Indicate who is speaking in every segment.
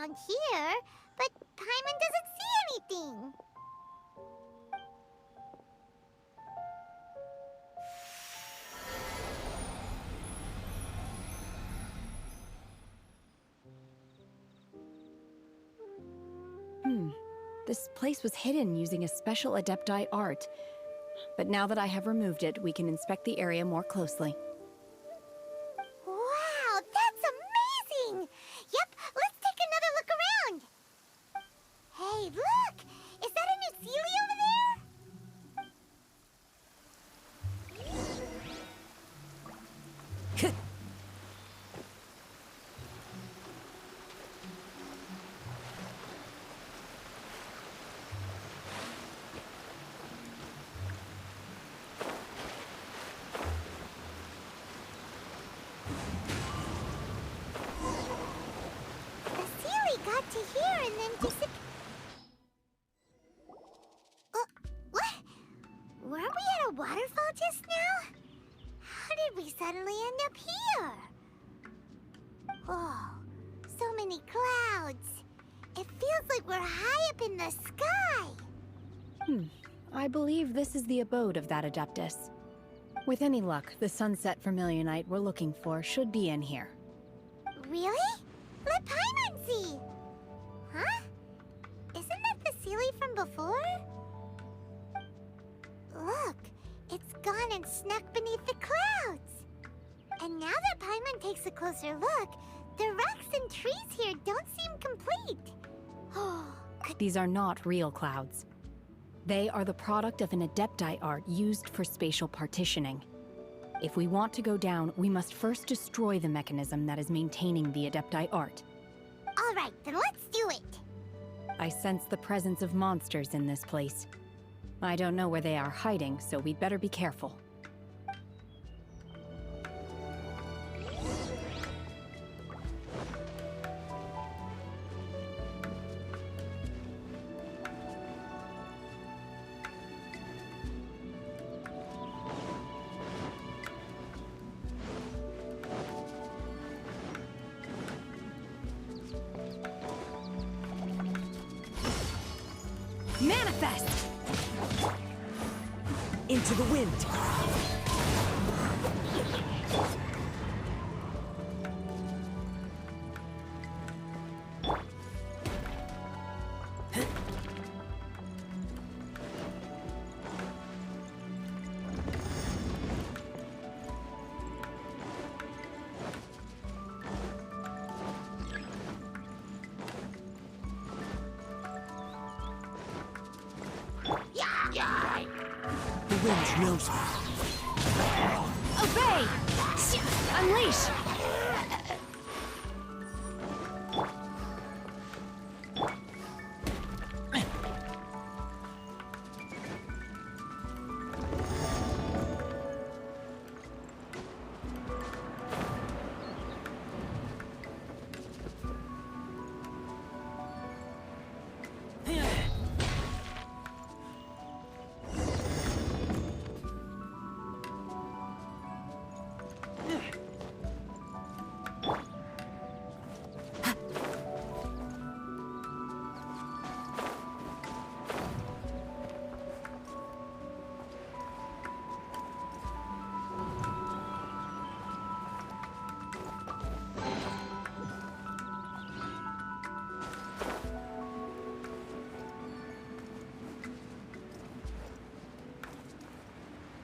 Speaker 1: around here, but Paimon doesn't see anything.
Speaker 2: This place was hidden using a special Adepti art. But now that I have removed it, we can inspect the area more closely.
Speaker 1: Wow, that's amazing! Yep, let's take another look around. Hey, look! Is that a new Sealy over there? Got to here and then what? Weren't we at a waterfall just now? How did we suddenly end up here? Oh, so many clouds. It feels like we're high up in the sky.
Speaker 2: I believe this is the abode of that Adeptus. With any luck, the sunset Vermilionite we're looking for should be in here.
Speaker 1: Really? Let Paimon see! Huh? Isn't that the Sealy from before? Look, it's gone and snuck beneath the clouds. And now that Paimon takes a closer look, the rocks and trees here don't seem complete.
Speaker 2: These are not real clouds. They are the product of an Adepti art used for spatial partitioning. If we want to go down, we must first destroy the mechanism that is maintaining the Adepti art.
Speaker 1: All right, then let's do it.
Speaker 2: I sense the presence of monsters in this place. I don't know where they are hiding, so we'd better be careful. Manifest!
Speaker 3: Into the wind! The wind knows me.
Speaker 2: Obey! Unleash!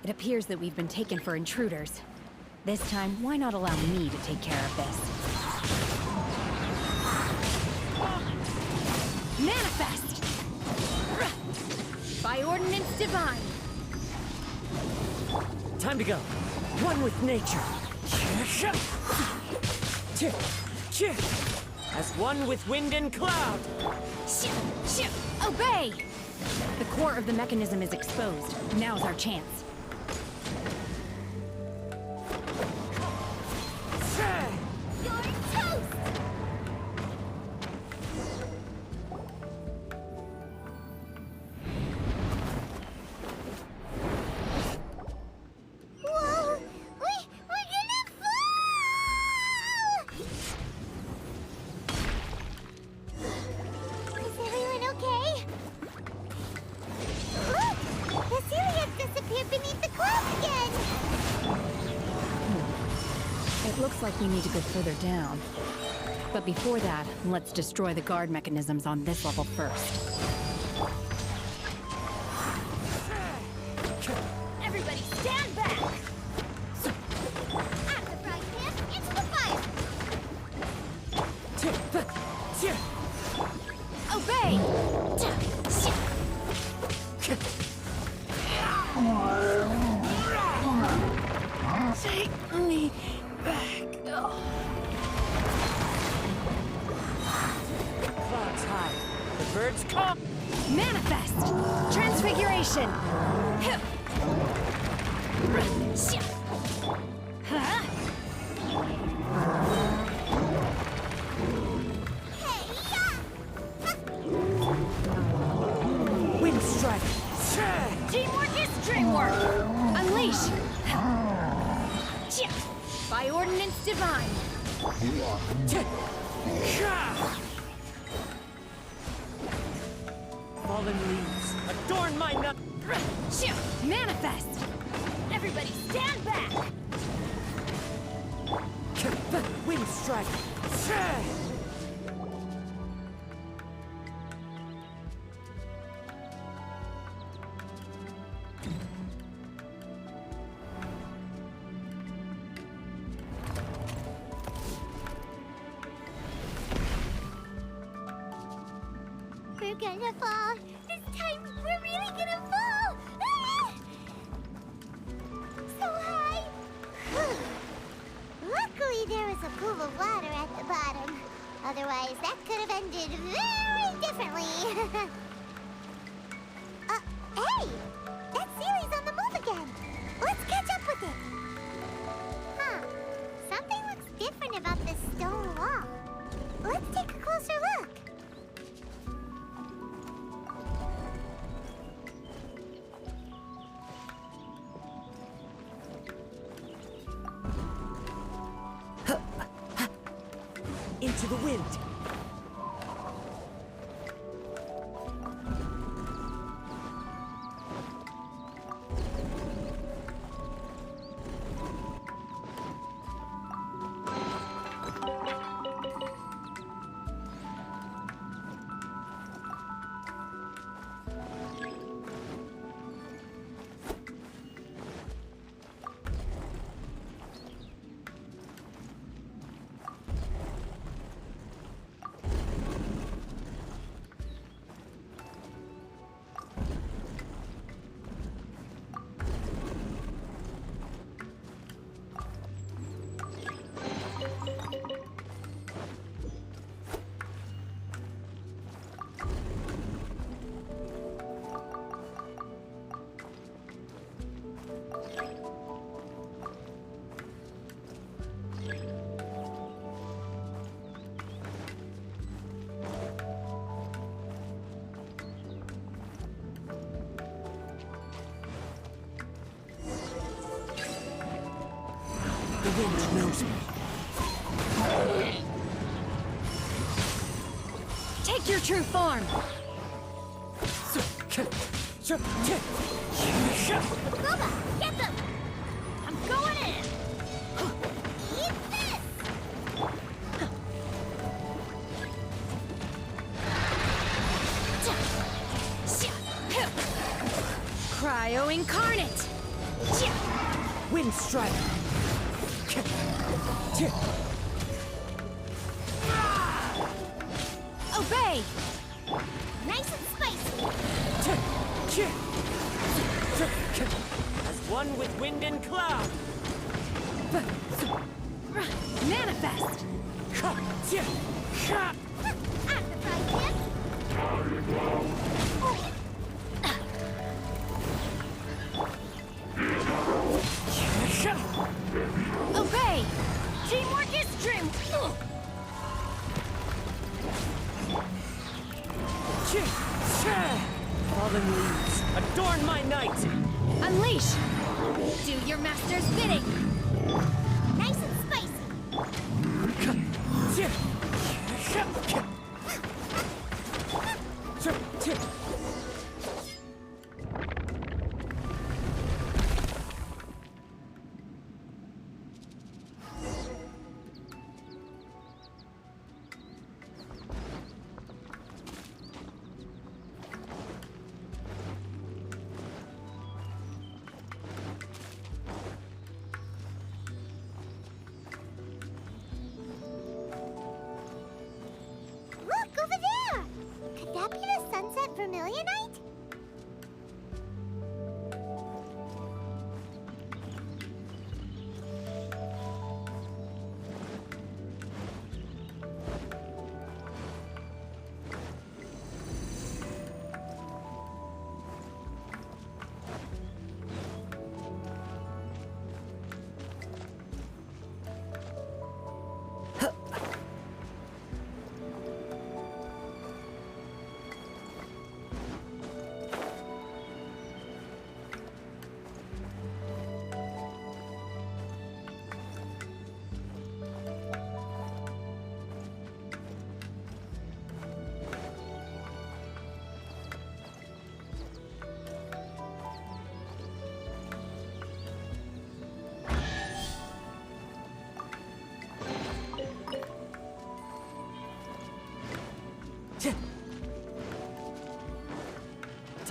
Speaker 2: It appears that we've been taken for intruders. This time, why not allow me to take care of this? Manifest! By ordinance divine!
Speaker 3: Time to go. One with nature. As one with wind and cloud.
Speaker 2: Obey! The core of the mechanism is exposed. Now's our chance. Looks like we need to go further down. But before that, let's destroy the guard mechanisms on this level first.
Speaker 1: Everybody stand back! Out of the frying pan, into the fire!
Speaker 2: Obey! Take me back.
Speaker 3: Clouds high. The birds come.
Speaker 2: Manifest! Transfiguration! Huh?
Speaker 3: Wind strike.
Speaker 2: Teamwork is dreamwork! Unleash! By ordinance divine!
Speaker 3: Fallen leaves. Adorn my nut.
Speaker 2: Manifest!
Speaker 1: Everybody stand back!
Speaker 3: Wind strike.
Speaker 1: We're gonna fall! This time, we're really gonna fall! Ah! So high! Luckily, there was a pool of water at the bottom. Otherwise, that could have ended very differently. Hey! That Sealy's on the move again! Let's catch up with it! Huh. Something looks different about this stone wall. Let's take a closer look.
Speaker 3: Into the wind. The wind knows me.
Speaker 2: Take your true form!
Speaker 1: Boba, get them! I'm going in! Eat this!
Speaker 2: Cryo incarnate!
Speaker 3: Wind strike.
Speaker 2: Obey!
Speaker 1: Nice and spicy!
Speaker 3: As one with wind and cloud.
Speaker 2: Manifest!
Speaker 1: Out of the frying pan!
Speaker 2: Obey! Teamwork is dream!
Speaker 3: Fallen leaves. Adorn my night.
Speaker 2: Unleash! Do your master's bidding!
Speaker 1: Nice and spicy!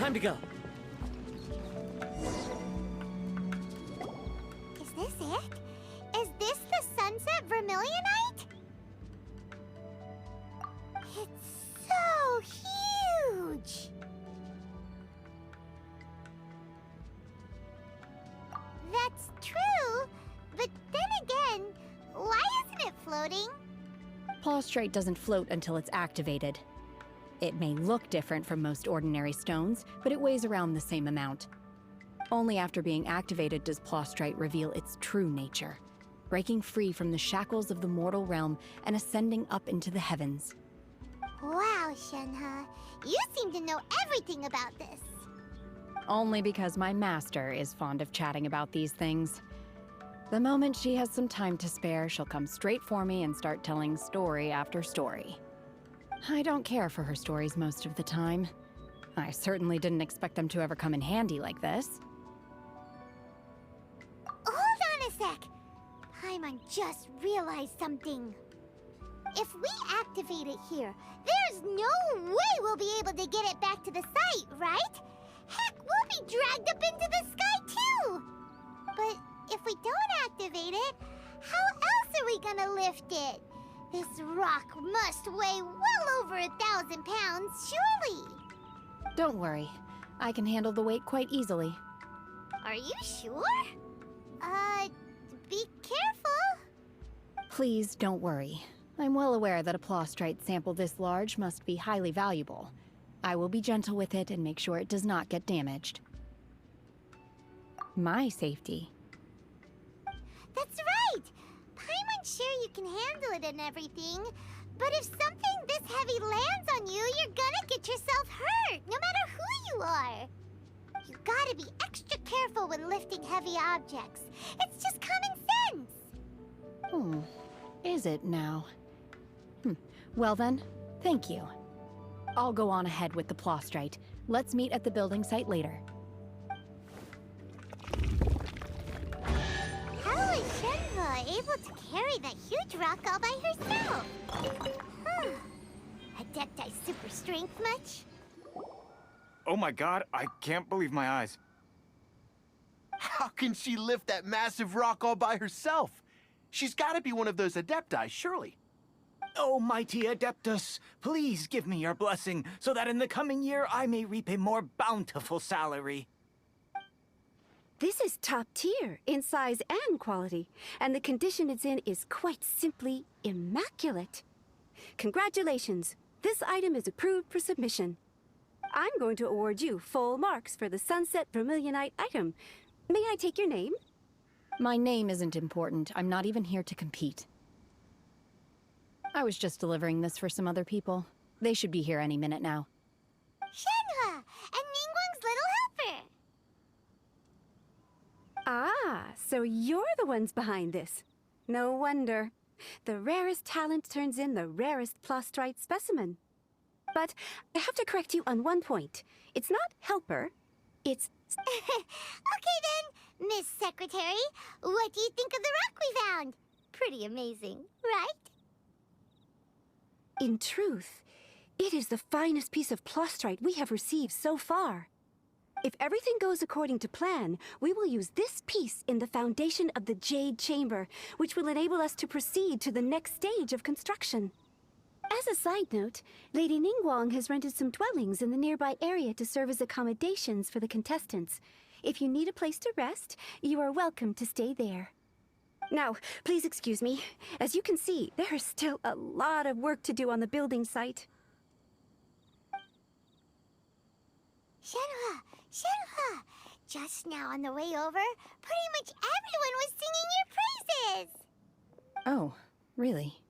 Speaker 3: Time to go.
Speaker 1: Is this it? Is this the sunset vermilionite? It's so huge! That's true, but then again, why isn't it floating?
Speaker 2: Plaustrite doesn't float until it's activated. It may look different from most ordinary stones, but it weighs around the same amount. Only after being activated does Plaustrite reveal its true nature, breaking free from the shackles of the mortal realm and ascending up into the heavens.
Speaker 1: Wow, Shenhe, you seem to know everything about this.
Speaker 2: Only because my master is fond of chatting about these things. The moment she has some time to spare, she'll come straight for me and start telling story after story. I don't care for her stories most of the time. I certainly didn't expect them to ever come in handy like this.
Speaker 1: Hold on a sec! Paimon just realized something. If we activate it here, there's no way we'll be able to get it back to the site, right? Heck, we'll be dragged up into the sky too! But if we don't activate it, how else are we gonna lift it? This rock must weigh well over 1,000 pounds, surely!
Speaker 2: Don't worry. I can handle the weight quite easily.
Speaker 1: Are you sure? Be careful!
Speaker 2: Please don't worry. I'm well aware that a Plaustrite sample this large must be highly valuable. I will be gentle with it and make sure it does not get damaged. My safety.
Speaker 1: That's right! Paimon's sure you can handle it and everything, but if something this heavy lands on you, you're gonna get yourself hurt, no matter who you are. You gotta be extra careful when lifting heavy objects. It's just common sense.
Speaker 2: Is it now? Well then, thank you. I'll go on ahead with the Plaustrite. Let's meet at the building site later.
Speaker 1: How is Shenhe able to carry that huge rock all by herself? Adepti super strength much?
Speaker 4: Oh my god, I can't believe my eyes.
Speaker 5: How can she lift that massive rock all by herself? She's got to be one of those Adepti, surely.
Speaker 4: Oh, mighty Adeptus, please give me your blessing so that in the coming year I may reap a more bountiful salary.
Speaker 6: This is top tier in size and quality, and the condition it's in is quite simply immaculate. Congratulations, this item is approved for submission. I'm going to award you full marks for the Sunset Vermilionite item. May I take your name?
Speaker 2: My name isn't important. I'm not even here to compete. I was just delivering this for some other people. They should be here any minute now.
Speaker 1: Shenhe! And Ningguang's little helper!
Speaker 6: Ah, so you're the ones behind this. No wonder. The rarest talent turns in the rarest Plaustrite specimen. But I have to correct you on one point. It's not helper, it's...
Speaker 1: Okay then, Miss Secretary, what do you think of the rock we found? Pretty amazing, right?
Speaker 6: In truth, it is the finest piece of Plaustrite we have received so far. If everything goes according to plan, we will use this piece in the foundation of the Jadechamber, which will enable us to proceed to the next stage of construction. As a side note, Lady Ningguang has rented some dwellings in the nearby area to serve as accommodations for the contestants. If you need a place to rest, you are welcome to stay there. Now, please excuse me. As you can see, there is still a lot of work to do on the building site.
Speaker 1: Shenhe! Shenhe! Just now on the way over, pretty much everyone was singing your praises!
Speaker 2: Oh, really?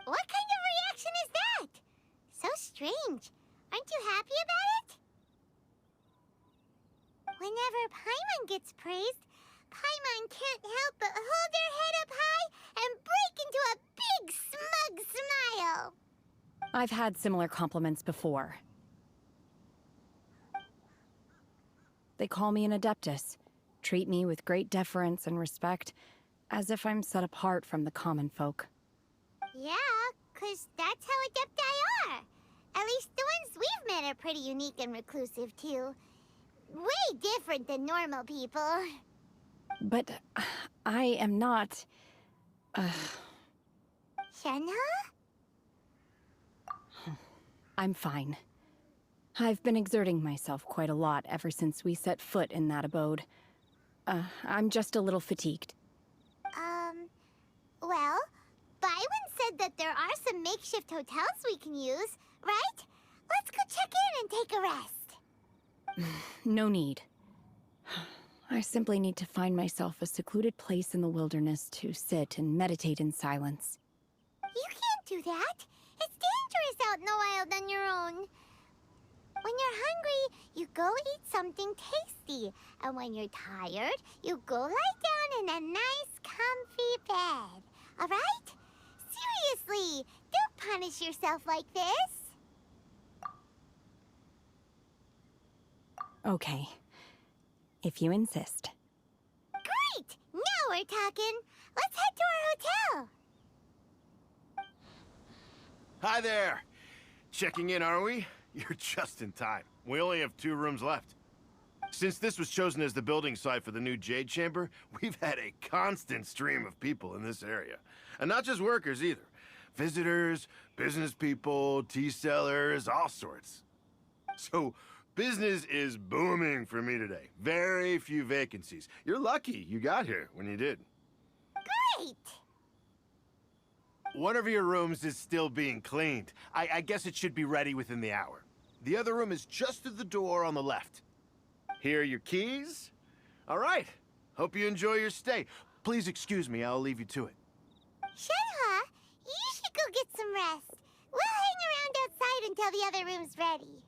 Speaker 1: What kind of reaction is that? So strange. Aren't you happy about it? Whenever Paimon gets praised, Paimon can't help but hold her head up high and break into a big smug smile.
Speaker 2: I've had similar compliments before. They call me an Adeptus, treat me with great deference and respect, as if I'm set apart from the common folk.
Speaker 1: Yeah, 'cause that's how Adepti are. At least the ones we've met are pretty unique and reclusive, too. Way different than normal people.
Speaker 2: But I am not...
Speaker 1: Shenhe?
Speaker 2: I'm fine. I've been exerting myself quite a lot ever since we set foot in that abode. I'm just a little fatigued.
Speaker 1: Well, Byron said that there are some makeshift hotels we can use, right? Let's go check in and take a rest.
Speaker 2: No need. I simply need to find myself a secluded place in the wilderness to sit and meditate in silence.
Speaker 1: You can't do that. It's dangerous out in the wild on your own. When you're hungry, you go eat something tasty. And when you're tired, you go lie down in a nice, comfy bed. All right? Seriously, don't punish yourself like this.
Speaker 2: Okay. If you insist.
Speaker 1: Great! Now we're talking. Let's head to our hotel.
Speaker 5: Hi there. Checking in, are we? You're just in time. We only have 2 rooms left. Since this was chosen as the building site for the new Jadechamber, we've had a constant stream of people in this area. And not just workers either. Visitors, business people, tea sellers, all sorts. So, business is booming for me today. Very few vacancies. You're lucky you got here when you did.
Speaker 1: Great!
Speaker 5: One of your rooms is still being cleaned. I guess it should be ready within the hour. The other room is just through the door on the left. Here are your keys. All right. Hope you enjoy your stay. Please excuse me, I'll leave you to it.
Speaker 1: Shenhe, you should go get some rest. We'll hang around outside until the other room's ready.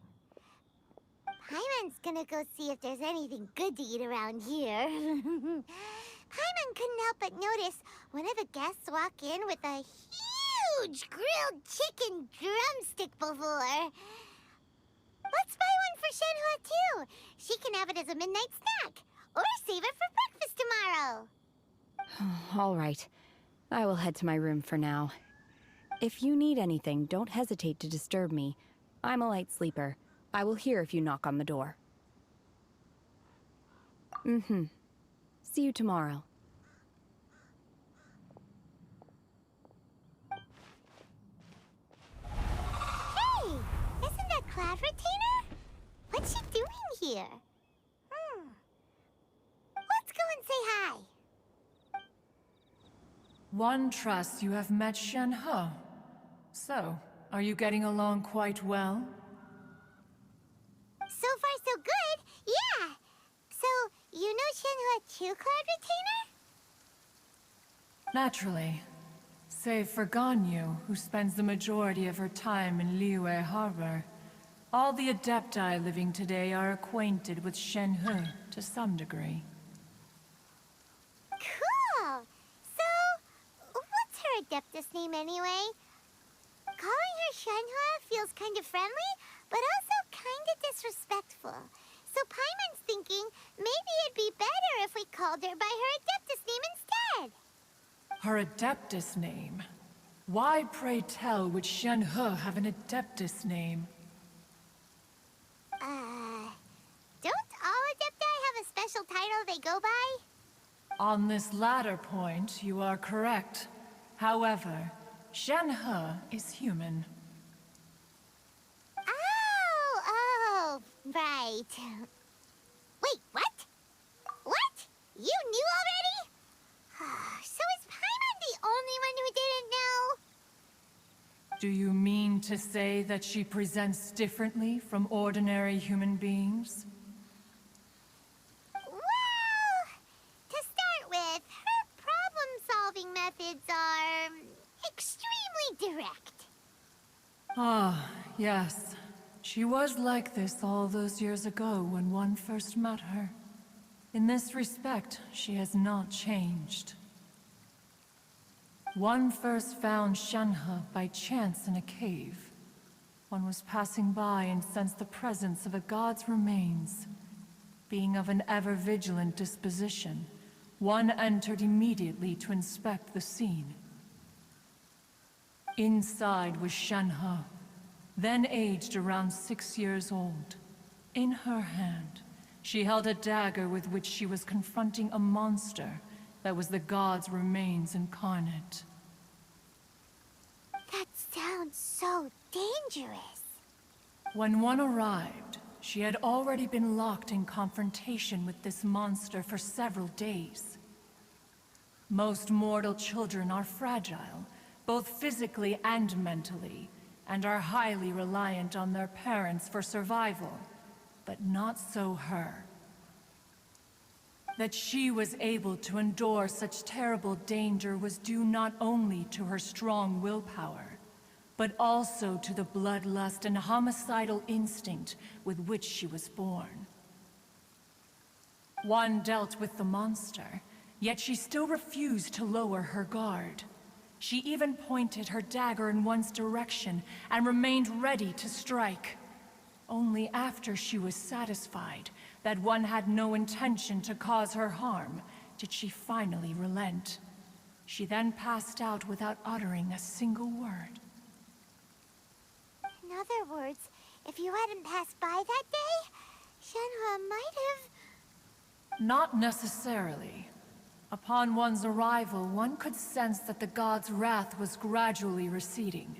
Speaker 1: Paimon's gonna go see if there's anything good to eat around here. Paimon couldn't help but notice one of the guests walk in with a huge grilled chicken drumstick before. Let's buy one for Shenhe too. She can have it as a midnight snack. Or save it for breakfast tomorrow.
Speaker 2: All right. I will head to my room for now. If you need anything, don't hesitate to disturb me. I'm a light sleeper. I will hear if you knock on the door. See you tomorrow.
Speaker 1: Hey! Isn't that Cloud Retainer? What's she doing here? Let's go and say hi.
Speaker 7: One trusts you have met Shenhe. So, are you getting along quite well?
Speaker 1: So far, so good. Yeah. So, you know Shenhe too, Cloud Retainer?
Speaker 7: Naturally. Save for Ganyu, who spends the majority of her time in Liyue Harbor. All the Adepti living today are acquainted with Shenhe to some degree.
Speaker 1: Cool. So, what's her Adeptus name anyway? Calling her Shenhe feels kind of friendly, but also kind of disrespectful. So Paimon's thinking maybe it'd be better if we called her by her Adeptus name instead.
Speaker 7: Her Adeptus name? Why, pray tell, would Shenhe have an Adeptus name?
Speaker 1: Don't all Adepti have a special title they go by?
Speaker 7: On this latter point, you are correct. However, Shenhe is human.
Speaker 1: Oh, right. Wait, what? What? You knew already? So is Paimon the only one who didn't know?
Speaker 7: Do you mean to say that she presents differently from ordinary human beings?
Speaker 1: Well, to start with, her problem-solving methods are extremely direct.
Speaker 7: Ah, yes. She was like this all those years ago when one first met her. In this respect, she has not changed. One first found Shenhe by chance in a cave. One was passing by and sensed the presence of a god's remains. Being of an ever-vigilant disposition, one entered immediately to inspect the scene. Inside was Shenhe, then aged around 6 years old. In her hand, she held a dagger with which she was confronting a monster that was the god's remains incarnate.
Speaker 1: That sounds so dangerous.
Speaker 7: When one arrived, she had already been locked in confrontation with this monster for several days. Most mortal children are fragile, both physically and mentally, and are highly reliant on their parents for survival. But not so her. That she was able to endure such terrible danger was due not only to her strong willpower, but also to the bloodlust and homicidal instinct with which she was born. One dealt with the monster, yet she still refused to lower her guard. She even pointed her dagger in one's direction and remained ready to strike. Only after she was satisfied that one had no intention to cause her harm did she finally relent. She then passed out without uttering a single word.
Speaker 1: In other words, if you hadn't passed by that day, Shenhe might have...
Speaker 7: Not necessarily. Upon one's arrival, one could sense that the god's wrath was gradually receding.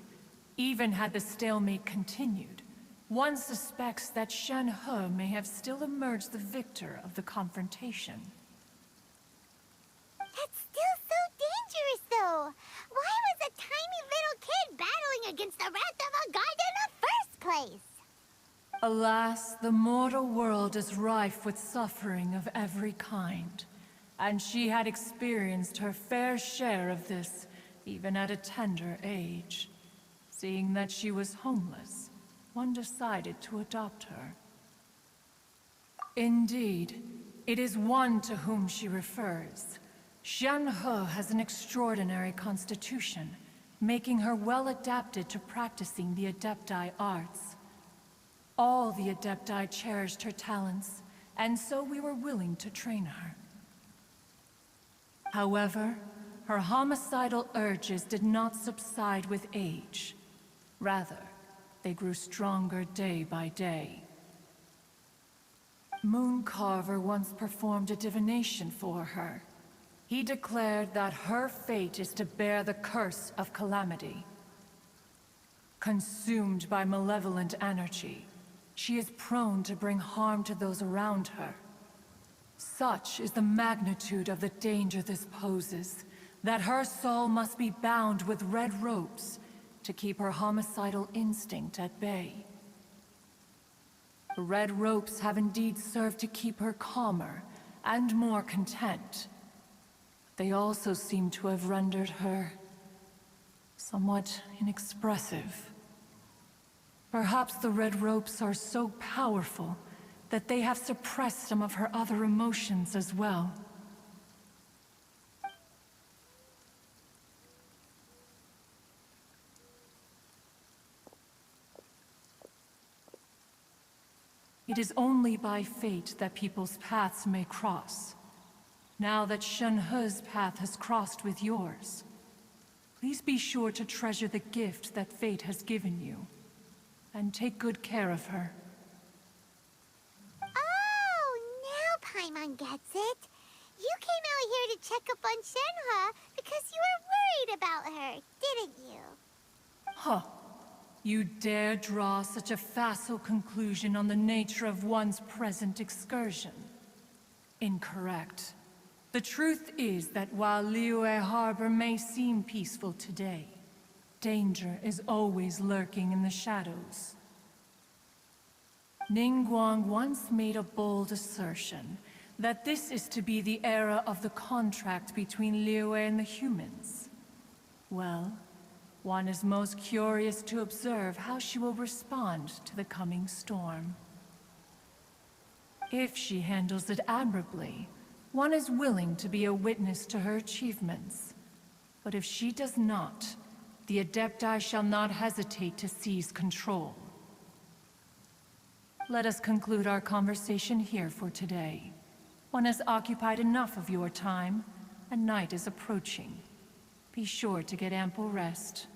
Speaker 7: Even had the stalemate continued, one suspects that Shenhe may have still emerged the victor of the confrontation.
Speaker 1: That's still so dangerous, though. Why was a tiny little kid battling against the wrath of a god in the first place?
Speaker 7: Alas, the mortal world is rife with suffering of every kind, and she had experienced her fair share of this, even at a tender age. Seeing that she was homeless, one decided to adopt her. Indeed, it is one to whom she refers. Shenhe has an extraordinary constitution, making her well adapted to practicing the Adepti arts. All the Adepti cherished her talents, and so we were willing to train her. However, her homicidal urges did not subside with age. Rather, they grew stronger day by day. Mooncarver once performed a divination for her. He declared that her fate is to bear the curse of calamity. Consumed by malevolent energy, she is prone to bring harm to those around her. Such is the magnitude of the danger this poses, that her soul must be bound with red ropes to keep her homicidal instinct at bay. The red ropes have indeed served to keep her calmer and more content. They also seem to have rendered her somewhat inexpressive. Perhaps the red ropes are so powerful that they have suppressed some of her other emotions as well. It is only by fate that people's paths may cross. Now that Shenhe's path has crossed with yours, please be sure to treasure the gift that fate has given you, and take good care of her.
Speaker 1: Oh, now Paimon gets it. You came out here to check up on Shenhe because you were worried about her, didn't you?
Speaker 7: Huh. You dare draw such a facile conclusion on the nature of one's present excursion? Incorrect. The truth is that while Liyue Harbor may seem peaceful today, danger is always lurking in the shadows. Ningguang once made a bold assertion that this is to be the era of the contract between Liyue and the humans. Well, one is most curious to observe how she will respond to the coming storm. If she handles it admirably, one is willing to be a witness to her achievements. But if she does not, the Adepti shall not hesitate to seize control. Let us conclude our conversation here for today. One has occupied enough of your time, and night is approaching. Be sure to get ample rest.